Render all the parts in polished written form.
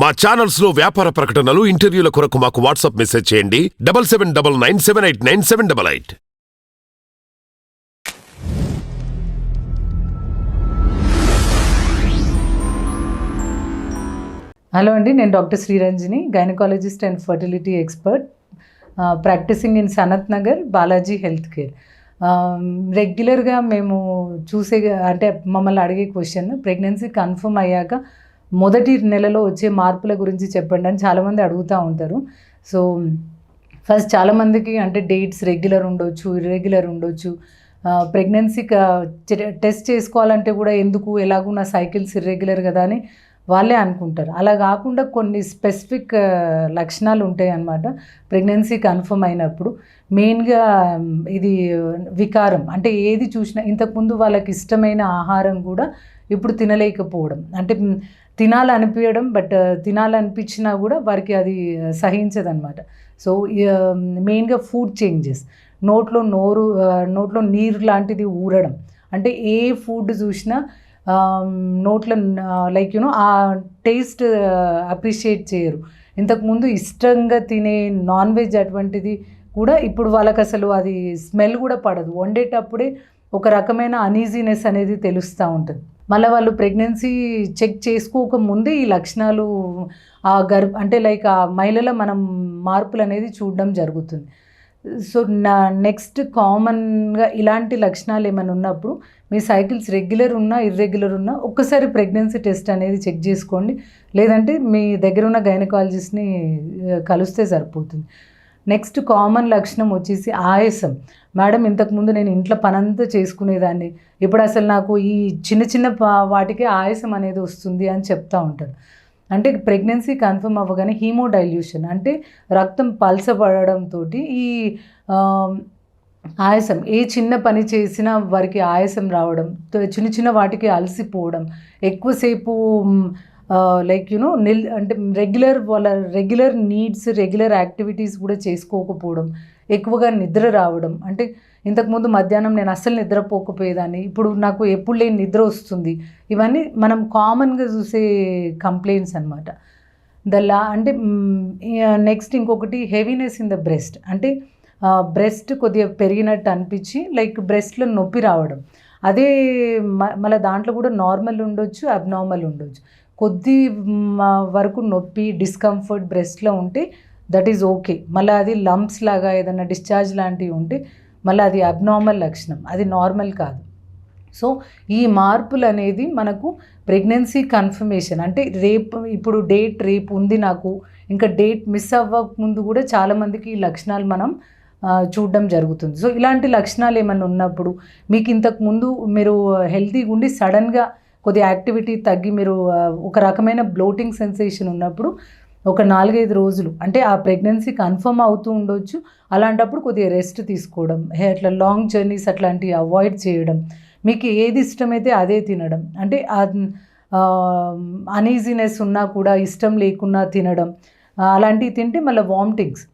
మా ఛానల్స్ లో వ్యాపార ప్రకటనలు ఇంటర్వ్యూల కొరకు మాకు వాట్సాప్ మెసేజ్ చేయండి 7799978978. హలో అండి, నేను doctor Sriranjani, gynaecologist and fertility expert, practising in Sanath Nagar, Balaji health care. రెగ్యులర్గా మేము చూసే అంటే మమ్మల్ని అడిగే క్వశ్చన్, ప్రెగ్నెన్సీ కన్ఫర్మ్ అయ్యాక మొదటి నెలలో వచ్చే మార్పుల గురించి చెప్పండి అని చాలామంది అడుగుతూ ఉంటారు. సో ఫస్ట్ చాలామందికి అంటే డేట్స్ రెగ్యులర్ ఉండొచ్చు, ఇర్రెగ్యులర్ ఉండొచ్చు. ప్రెగ్నెన్సీ టెస్ట్ చేసుకోవాలంటే కూడా ఎందుకు, ఎలాగూ నా సైకిల్స్ ఇర్రెగ్యులర్ కదా అని వాళ్ళే అనుకుంటారు. అలా కాకుండా కొన్ని స్పెసిఫిక్ లక్షణాలు ఉంటాయి అన్నమాట ప్రెగ్నెన్సీ కన్ఫర్మ్ అయినప్పుడు. మెయిన్గా ఇది వికారం, అంటే ఏది చూసినా ఇంతకుముందు వాళ్ళకి ఇష్టమైన ఆహారం కూడా ఇప్పుడు తినలేకపోవడం, అంటే తినాలనిపించడం, బట్ తినాలనిపించినా కూడా వారికి అది సహించదనమాట. సో మెయిన్గా ఫుడ్ చేంజెస్, నోట్లో నీరు లాంటిది ఊరడం, అంటే ఏ ఫుడ్ చూసినా నోట్లో లైక్ ఆ టేస్ట్ అప్రిషియేట్ చేయరు. ఇంతకుముందు ఇష్టంగా తినే నాన్ వెజ్ అటువంటిది కూడా ఇప్పుడు వాళ్ళకి అసలు అది స్మెల్ కూడా పడదు. వండేటప్పుడే ఒక రకమైన అనీజీనెస్ అనేది తెలుస్తూ ఉంటుంది. మళ్ళీ వాళ్ళు ప్రెగ్నెన్సీ చెక్ చేసుకోకముందే ఈ లక్షణాలు అంటే లైక్ ఆ మహిళలో మనం మార్పులు అనేది చూడడం జరుగుతుంది. సో నెక్స్ట్ కామన్గా ఇలాంటి లక్షణాలు ఏమైనా ఉన్నప్పుడు మీ సైకిల్స్ రెగ్యులర్ ఉన్నా ఇర్రెగ్యులర్ ఉన్నా ఒక్కసారి ప్రెగ్నెన్సీ టెస్ట్ అనేది చెక్ చేసుకోండి, లేదంటే మీ దగ్గర ఉన్న గైనకాలజిస్ట్ని కలిస్తే సరిపోతుంది. నెక్స్ట్ కామన్ లక్షణం వచ్చేసి ఆయాసం. మేడం, ఇంతకుముందు నేను ఇంట్లో పనంతా చేసుకునేదాన్ని, ఇప్పుడు అసలు నాకు ఈ చిన్న చిన్న వాటికే ఆయాసం అనేది వస్తుంది అని చెప్తూ ఉంటారు. అంటే ప్రెగ్నెన్సీ కన్ఫర్మ్ అవ్వగానే హీమోడైల్యూషన్, అంటే రక్తం పలసపడడంతో ఈ ఆయాసం, ఏ చిన్న పని చేసినా వారికి ఆయాసం రావడం, చిన్న చిన్న వాటికి అలసిపోవడం, ఎక్కువసేపు లైక్ అంటే వాళ్ళ రెగ్యులర్ నీడ్స్, రెగ్యులర్ యాక్టివిటీస్ కూడా చేసుకోకపోవడం, ఎక్కువగా నిద్ర రావడం, అంటే ఇంతకుముందు మధ్యాహ్నం నేను అస్సలు నిద్రపోకపోయేదాన్ని, ఇప్పుడు నాకు ఎప్పుడు లేని నిద్ర వస్తుంది. ఇవన్నీ మనం కామన్గా చూసే కంప్లైంట్స్ అనమాట. అంటే నెక్స్ట్ ఇంకొకటి హెవీనెస్ ఇన్ ద బ్రెస్ట్, అంటే బ్రెస్ట్ కొద్దిగా పెరిగినట్టు అనిపించి లైక్ బ్రెస్ట్లో నొప్పి రావడం. అదే మళ్ళీ దాంట్లో కూడా నార్మల్ ఉండొచ్చు, అబ్నార్మల్ ఉండొచ్చు. కొద్ది వరకు నొప్పి, డిస్కంఫర్ట్ బ్రెస్ట్లో ఉంటే దట్ ఈజ్ ఓకే. మళ్ళీ అది లంప్స్ లాగా ఏదైనా డిశ్చార్జ్ లాంటివి ఉంటే మళ్ళీ అది అబ్నార్మల్ లక్షణం, అది నార్మల్ కాదు. సో ఈ మార్పులు అనేది మనకు ప్రెగ్నెన్సీ కన్ఫర్మేషన్, అంటే ఇప్పుడు డేట్ రేపు ఉంది నాకు, ఇంకా డేట్ మిస్ అవ్వకముందు కూడా చాలామందికి ఈ లక్షణాలు మనం చూడడం జరుగుతుంది. సో ఇలాంటి లక్షణాలు ఏమైనా ఉన్నప్పుడు, మీకు ఇంతకుముందు మీరు హెల్తీగా ఉండి సడన్గా కొద్దిగా యాక్టివిటీ తగ్గి మీరు ఒక రకమైన బ్లోటింగ్ సెన్సేషన్ ఉన్నప్పుడు ఒక 4-5 రోజులు, అంటే ఆ ప్రెగ్నెన్సీ కన్ఫర్మ్ అవుతూ ఉండొచ్చు, అలాంటప్పుడు కొద్దిగా రెస్ట్ తీసుకోవడం, అట్లా లాంగ్ జర్నీస్ అట్లాంటివి అవాయిడ్ చేయడం, మీకు ఏది ఇష్టమైతే అదే తినడం, అంటే అనీజీనెస్ ఉన్నా కూడా ఇష్టం లేకున్నా తినడం, అలాంటివి తింటే మళ్ళీ వామిటింగ్స్,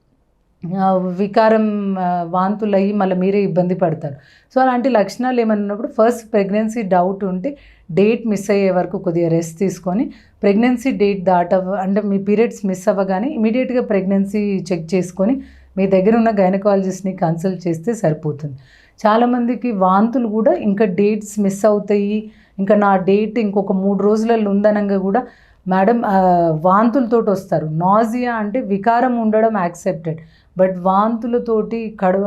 వికారం, వాంతులు అయ్యి మళ్ళీ మీరే ఇబ్బంది పడతారు. సో అలాంటి లక్షణాలు ఏమైనా ఉన్నప్పుడు ఫస్ట్ ప్రెగ్నెన్సీ డౌట్ ఉంటే డేట్ మిస్ అయ్యే వరకు కొద్దిగా రెస్ట్ తీసుకొని, ప్రెగ్నెన్సీ డేట్ అంటే మీ పీరియడ్స్ మిస్ అవ్వగానే ఇమీడియట్గా ప్రెగ్నెన్సీ చెక్ చేసుకొని మీ దగ్గర ఉన్న గైనకాలజిస్ట్ని కన్సల్ట్ చేస్తే సరిపోతుంది. చాలామందికి వాంతులు కూడా ఇంకా డేట్స్ మిస్ అవుతాయి, ఇంకా నా డేట్ ఇంకొక 3 రోజులలో ఉందనంగా కూడా మేడం వాంతులతోటి వస్తారు. నాజియా అంటే వికారం ఉండడం యాక్సెప్టెడ్, బట్ వాంతులతోటి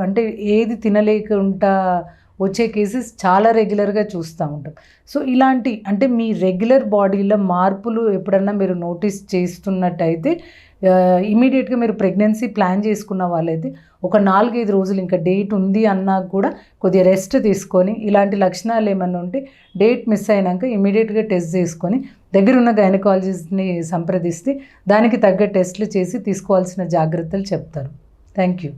అంటే ఏది తినలేకుండా వచ్చే కేసెస్ చాలా రెగ్యులర్గా చూస్తూ ఉంటాం. సో ఇలాంటి అంటే మీ రెగ్యులర్ బాడీలో మార్పులు ఎప్పుడన్నా మీరు నోటీస్ చేస్తున్నట్టయితే ఇమీడియట్గా మీరు ప్రెగ్నెన్సీ ప్లాన్ చేసుకున్న వాళ్ళైతే ఒక 4-5 రోజులు ఇంకా డేట్ ఉంది అన్నా కూడా కొద్దిగా రెస్ట్ తీసుకొని, ఇలాంటి లక్షణాలు ఏమన్నా ఉంటే డేట్ మిస్ అయినాక ఇమీడియట్గా టెస్ట్ చేసుకొని దగ్గరున్న గైనకాలజిస్ట్ని సంప్రదిస్తే దానికి తగ్గ టెస్టులు చేసి తీసుకోవాల్సిన జాగ్రత్తలు చెప్తారు. Thank you.